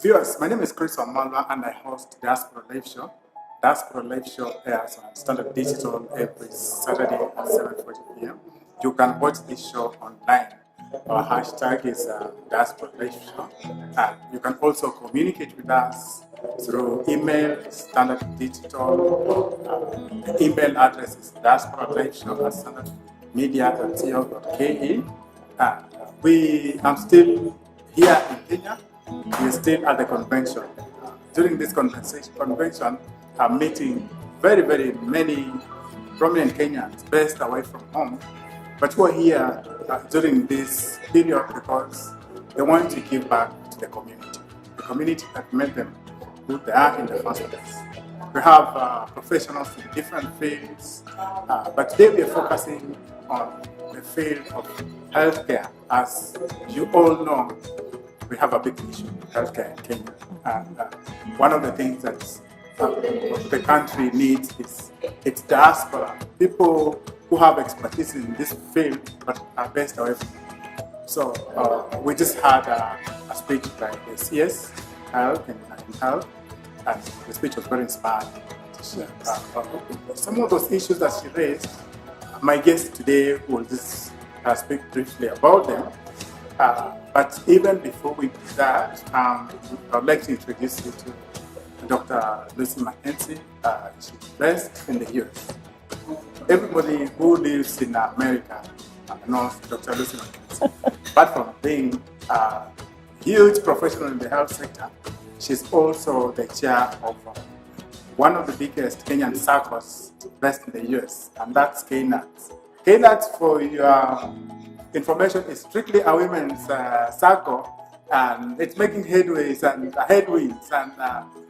Viewers, my name is Chris Omala and I host Diaspora Live Show. Diaspora Live Show airs on Standard Digital every Saturday at 7:40 p.m. You can watch this show online. Our hashtag is Diaspora Live Show. And you can also communicate with us through email, Standard Digital. The email address is diasporaliveshow@standardmedia.co.ke. I'm still here in Kenya. We're still at the convention. During this convention, I'm meeting very, very many prominent Kenyans based away from home, but who are here during this period because they want to give back to the community that made them who they are in the first place. We have professionals in different fields, but today we are focusing on the field of healthcare. As you all know, we have a big issue with healthcare in Kenya. And one of the things that the country needs is its diaspora, people who have expertise in this field but are based away from it. So we just had a speech by the CS Health and Health, and the speech was very inspiring. Some of those issues that she raised, my guest today will just speak briefly about them. But even before we do that, I would like to introduce you to Dr. Lucy Mckenzie. She's based in the US. Everybody who lives in America knows Dr. Lucy Mckenzie. Apart from being a huge professional in the health sector, she's also the chair of one of the biggest Kenyan circles based in the US, and that's KNAT. KNAT, for your information, is strictly a women's circle, and it's making headwinds, and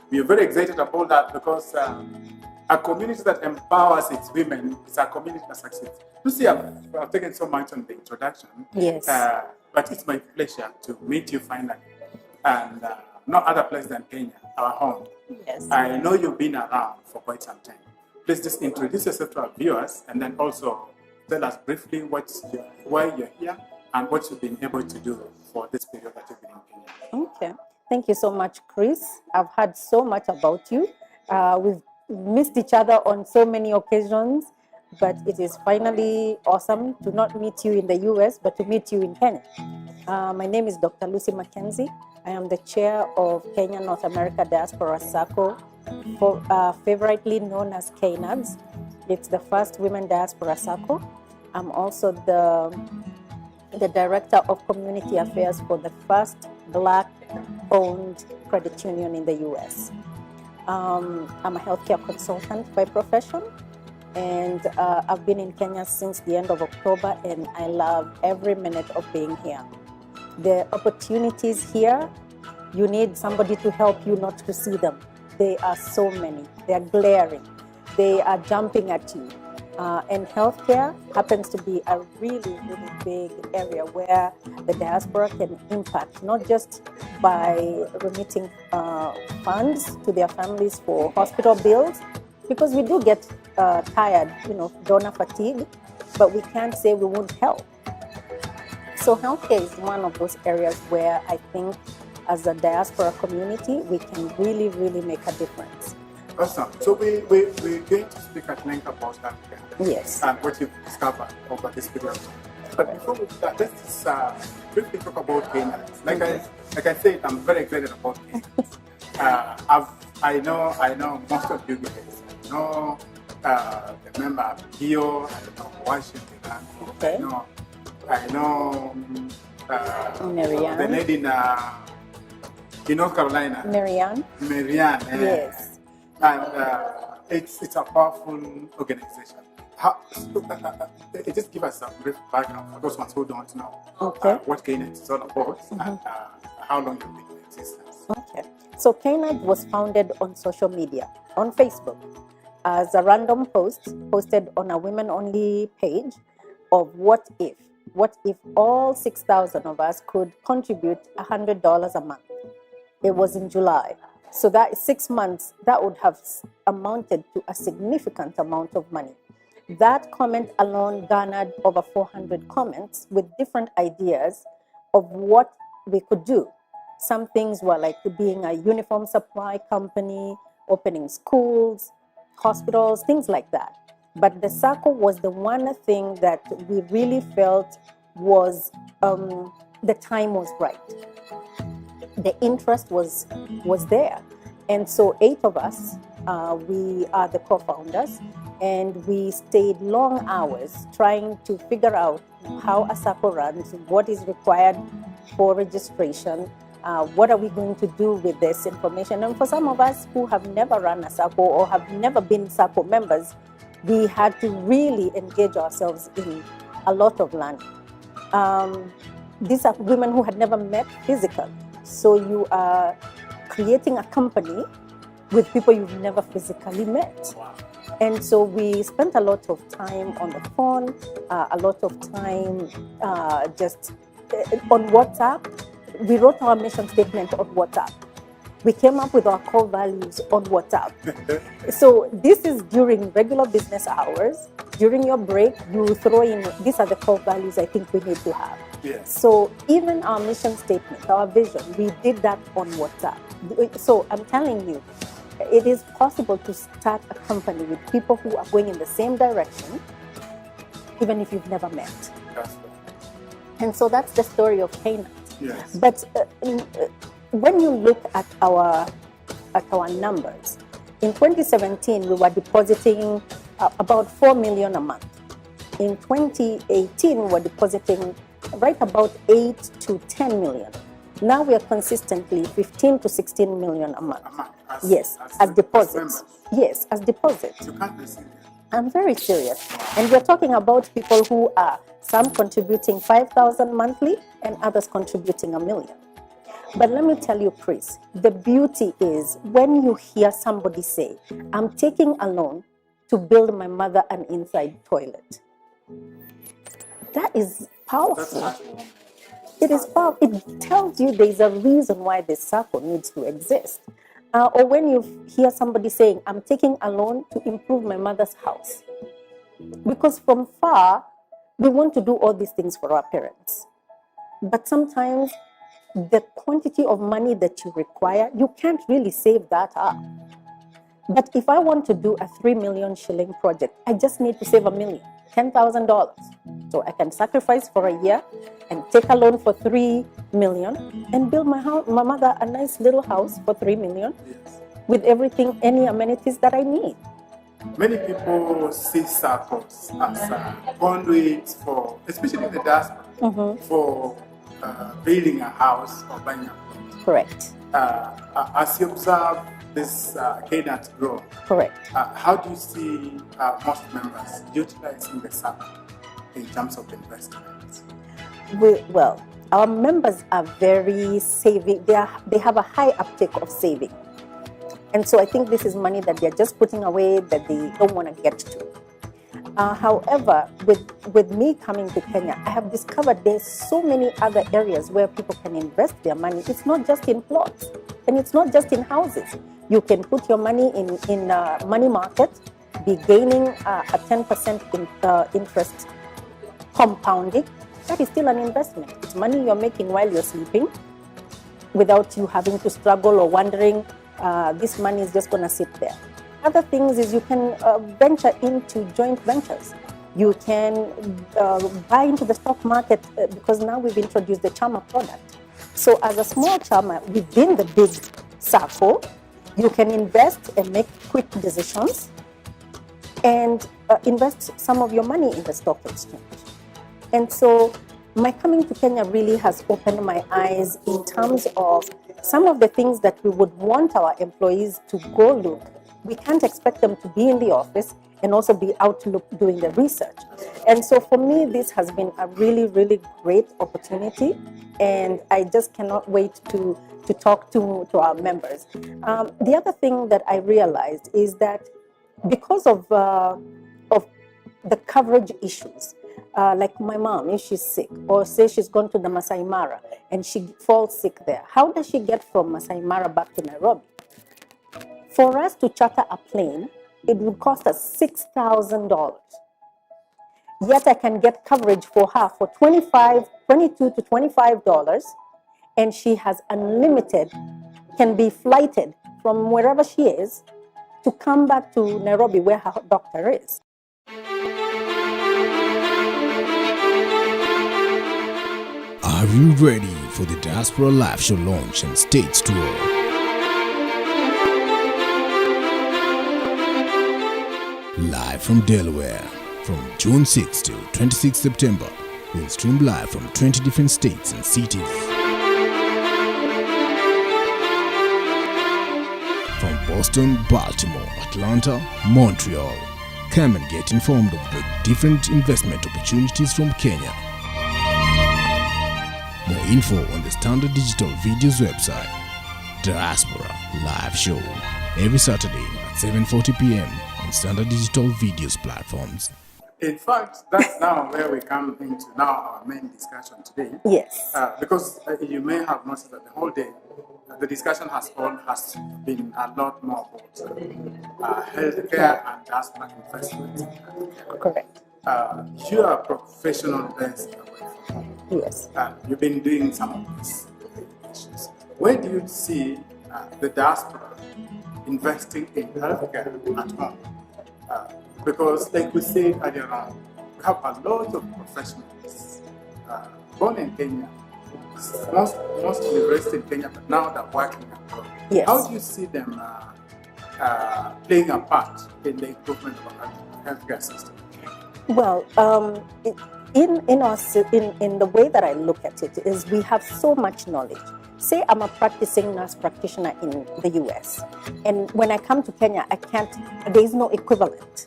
we are very excited about that because a community that empowers its women is a community that succeeds. Lucy, I've taken so much on the introduction. Yes. But it's my pleasure to meet you finally, and no other place than Kenya, our home. Yes. I know you've been around for quite some time. Please just introduce yourself to our viewers, and then also tell us briefly why you're here and what you've been able to do for this period that you've been in Kenya. Okay. Thank you so much, Chris. I've heard so much about you. We've missed each other on so many occasions, but it is finally awesome to not meet you in the US, but to meet you in Kenya. My name is Dr. Lucy Mckenzie. I am the chair of Kenya North America Diaspora Circle, favorably known as KNADS. It's the first women diaspora circle. I'm also the director of community affairs for the first Black-owned credit union in the US. I'm a healthcare consultant by profession, and I've been in Kenya since the end of October, and I love every minute of being here. The opportunities here, you need somebody to help you not to see them. They are so many. They are glaring. They are jumping at you. And healthcare happens to be a really, really big area where the diaspora can impact, not just by remitting funds to their families for hospital bills, because we do get tired, donor fatigue, but we can't say we won't help. So healthcare is one of those areas where I think as a diaspora community, we can really, really make a difference. Awesome. So we're going to speak at length about that. Yes. And what you've discovered over this period. But before we start, let's just briefly talk about Kenya. Like I said, I'm very excited about Kenya. I know most of you guys. I know the member Gio, I know Washington, Okay. I know Marianne. the lady in North Carolina. Marianne. Yes. And it's a powerful organization. Just give us a brief background for those ones who don't know what KNAD is all about and how long you've been in existence. Okay. So KNAD was founded on social media, on Facebook, as a random post posted on a women-only page of what if all 6,000 of us could contribute $100 a month. It was in July. So that 6 months, that would have amounted to a significant amount of money. That comment alone garnered over 400 comments with different ideas of what we could do. Some things were like being a uniform supply company, opening schools, hospitals, things like that. But the SACCO was the one thing that we really felt was the time was right. The interest was there. And so 8 of us, we are the co-founders, and we stayed long hours trying to figure out how a SACCO runs, what is required for registration, what are we going to do with this information. And for some of us who have never run a SACCO or have never been SACCO members, we had to really engage ourselves in a lot of learning. These are women who had never met physically. So you are creating a company with people you've never physically met. And so we spent a lot of time on the phone, a lot of time just on WhatsApp. We wrote our mission statement on WhatsApp. We came up with our core values on WhatsApp. So this is during regular business hours. During your break, you throw in, these are the core values I think we need to have. Yes. So even our mission statement, our vision, we did that on WhatsApp. So I'm telling you, it is possible to start a company with people who are going in the same direction, even if you've never met. That's right. And so that's the story of Canaan. Yes. But when you look at our numbers, in 2017 we were depositing about 4 million a month. In 2018 we were depositing right about 8 to 10 million. Now we are consistently 15 to 16 million a month. Yes, as deposits. Yes, as deposits. You can't be serious. I'm very serious. And we're talking about people who are some contributing 5,000 monthly and others contributing $1 million. But let me tell you, Chris, the beauty is when you hear somebody say, I'm taking a loan to build my mother an inside toilet. That is powerful. It is powerful. It tells you there's a reason why this SACCO needs to exist. Or when you hear somebody saying, I'm taking a loan to improve my mother's house. Because from far, we want to do all these things for our parents. But sometimes the quantity of money that you require, you can't really save that up. But if I want to do a 3 million shilling project, I just need to save $1 million, $10,000. So I can sacrifice for a year and take a loan for 3 million and build my mother a nice little house for 3 million with everything, any amenities that I need. Many people see SACCOs as conduits for, especially in the diaspora, for building a house or buying a plot. Correct. As you observe this cadence grow, Correct. how do you see most members utilizing the SACCO in terms of investment? Well, our members are very saving. They have a high uptake of saving. And so I think this is money that they're just putting away that they don't want to get to. However, with me coming to Kenya, I have discovered there's so many other areas where people can invest their money. It's not just in plots, and it's not just in houses. You can put your money in money market, be gaining a 10% interest compounding. That is still an investment. It's money you're making while you're sleeping without you having to struggle or wondering this money is just going to sit there. Other things is you can venture into joint ventures. You can buy into the stock market because now we've introduced the Chama product. So as a small Chama within the big SACCO, you can invest and make quick decisions and invest some of your money in the stock exchange. And so my coming to Kenya really has opened my eyes in terms of some of the things that we would want our employees to go look. We can't expect them to be in the office and also be out doing the research. And so for me, this has been a really, really great opportunity. And I just cannot wait to talk to our members. The other thing that I realized is that because of the coverage issues, like my mom, if she's sick, or say she's gone to the Masai Mara and she falls sick there, how does she get from Masai Mara back to Nairobi? For us to charter a plane, it would cost us $6,000. Yet I can get coverage for her for $22 to $25, and she has unlimited, can be flighted from wherever she is to come back to Nairobi where her doctor is. Are you ready for the Diaspora Live Show launch and States Tour? Live from Delaware, from June 6 to 26 September, we'll stream live from 20 different states and cities. From Boston, Baltimore, Atlanta, Montreal. Come and get informed of the different investment opportunities from Kenya. More info on the Standard Digital Videos website. Diaspora Live Show, every Saturday at 7:40 p.m. on Standard Digital Videos platforms. In fact, that's now where we come into now our main discussion today. Yes. Because you may have noticed that the whole day, the discussion has been a lot more about healthcare and diaspora investment. Correct. You are a professional based away from home. Yes. You've been doing some of these issues. Where do you see the diaspora investing in healthcare at home? Because, like we said earlier on, we have a lot of professionals born in Kenya, most universities in Kenya, but now they're working abroad. Yes. How do you see them playing a part in the improvement of our healthcare system? Well, in the way that I look at it is we have so much knowledge. Say I'm a practicing nurse practitioner in the US, and when I come to Kenya, there is no equivalent.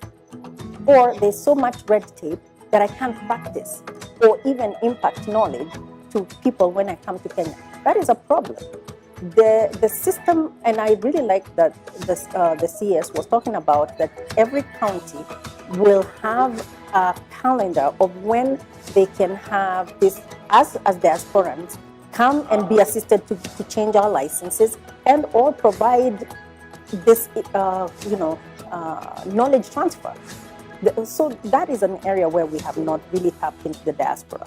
Or there's so much red tape that I can't practice or even impact knowledge to people when I come to Kenya. That is a problem. The system, and I really like that the CS was talking about that every county will have a calendar of when they can have this, as diasporans, come and be assisted to change our licenses and or provide this, knowledge transfer. So that is an area where we have not really tapped into the diaspora.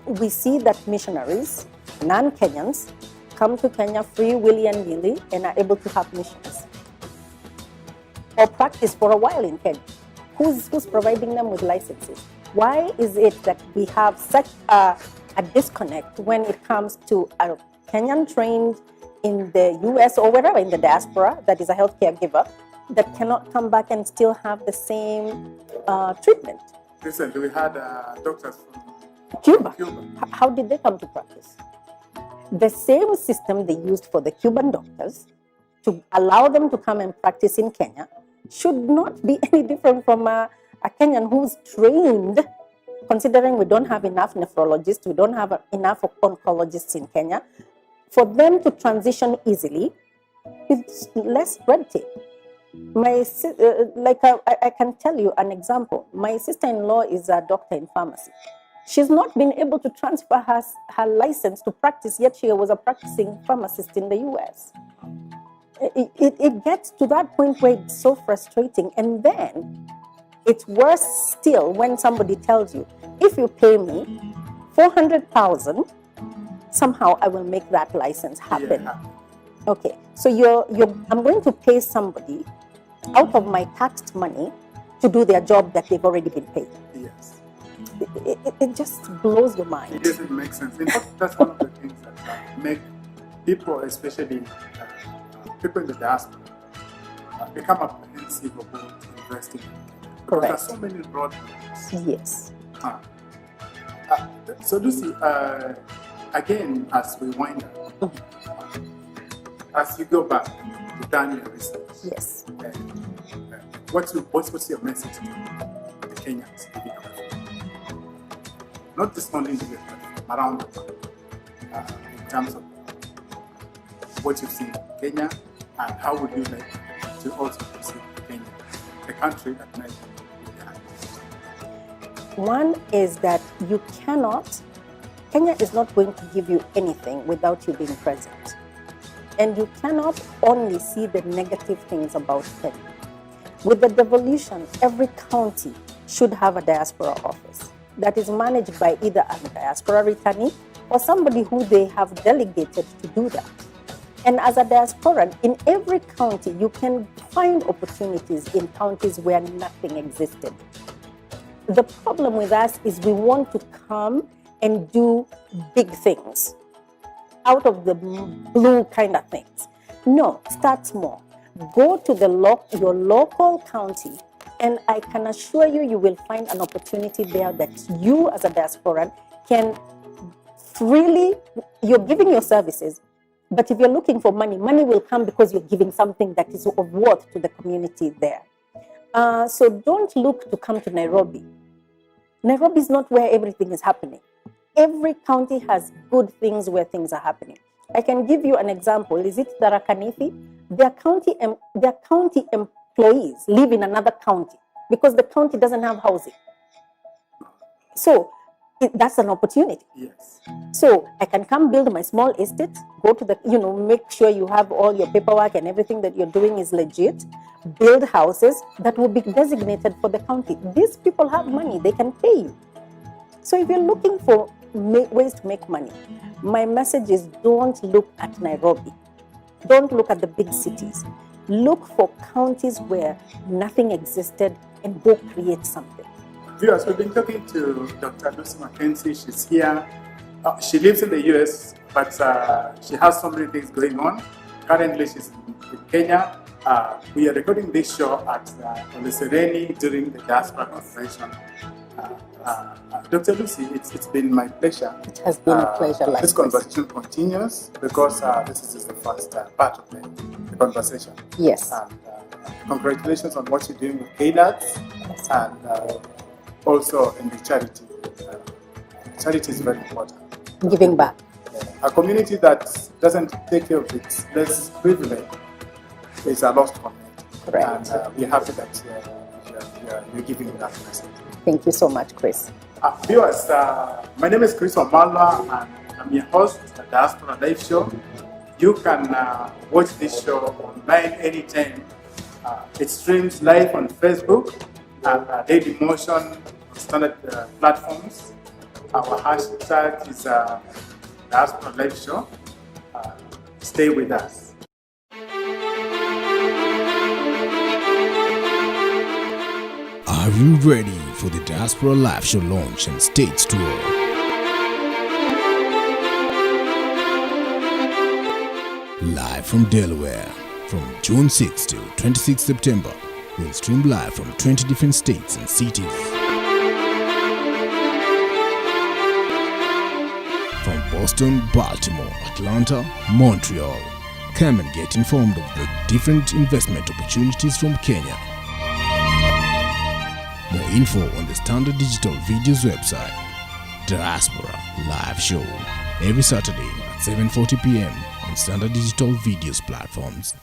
We see that missionaries, non-Kenyans, come to Kenya free, willy and nilly, and are able to have missions or practice for a while in Kenya. Who's providing them with licenses? Why is it that we have such a disconnect when it comes to a Kenyan trained in the US or wherever in the diaspora that is a healthcare giver that cannot come back and still have the same treatment? Recently, we had doctors from Cuba. Cuba. How did they come to practice? The same system they used for the Cuban doctors to allow them to come and practice in Kenya should not be any different from a Kenyan who's trained, considering we don't have enough nephrologists, we don't have enough oncologists in Kenya, for them to transition easily with less red tape. I can tell you an example. My sister-in-law is a doctor in pharmacy. She's not been able to transfer her license to practice, yet she was a practicing pharmacist in the US. It gets to that point where it's so frustrating. And then it's worse still when somebody tells you, if you pay me 400,000, somehow I will make that license happen. Yeah. Okay, so I'm going to pay somebody out of my taxed money to do their job that they've already been paid. Yes. It just blows your mind. It doesn't make sense. In fact, that's one of the things that make people, especially people in the diaspora, become apprehensive about investing. Correct. There are so many roadblocks. Yes. So Lucy, again, as we wind up, as you go back to done your research, Yes. what's your message to the Kenyans living abroad? Not just only in the US, but around the world, in terms of what you've seen in Kenya, and how would you like to also perceive Kenya, the country that might be behind. One is that Kenya is not going to give you anything without you being present. And you cannot only see the negative things about Kenya. With the devolution, every county should have a diaspora office that is managed by either a diaspora returnee or somebody who they have delegated to do that. And as a diaspora, in every county, you can find opportunities in counties where nothing existed. The problem with us is we want to come and do big things, out of the blue kind of things. No, start small. Go to your local county, and I can assure you, you will find an opportunity there that you as a diaspora can freely, you're giving your services, but if you're looking for money, money will come because you're giving something that is of worth to the community there. So don't look to come to Nairobi. Nairobi is not where everything is happening. Every county has good things where things are happening. I can give you an example. Is it Tharaka-Nithi? Their county employees live in another county because the county doesn't have housing. So that's an opportunity. Yes. So I can come build my small estate, go to the, make sure you have all your paperwork and everything that you're doing is legit, build houses that will be designated for the county. These people have money, they can pay you. So if you're looking for ways to make money, my message is don't look at Nairobi. Don't look at the big cities. Look for counties where nothing existed and go create something. Viewers, we've been talking to Dr. Lucy Mckenzie. She's here. She lives in the US, but she has so many things going on. Currently, she's in Kenya. We are recording this show at Olesereni during the Diaspora Convention. Dr. Lucy, it's been my pleasure. It has been a pleasure. This conversation continues because this is the first part of the conversation. Yes. And congratulations on what you're doing with KDATS and also in the charity. Charity is very important. Giving back. A community that doesn't take care of its less privileged is a lost community. Correct. And we're happy that you're giving that message. Thank you so much, Chris. Viewers, my name is Chris Omalwa and I'm your host at Diaspora Live Show. You can watch this show online anytime. It streams live on Facebook and Daily Motion on standard platforms. Our hashtag is Diaspora Live Show. Stay with us. Are you ready for the Diaspora Live Show launch and States tour? Live from Delaware, from June 6 to 26 September, we'll stream live from 20 different states and cities. From Boston, Baltimore, Atlanta, Montreal. Come and get informed of the different investment opportunities from Kenya. More info on the Standard Digital Videos website. Diaspora Live Show, every Saturday at 7:40 p.m. on Standard Digital Videos platforms.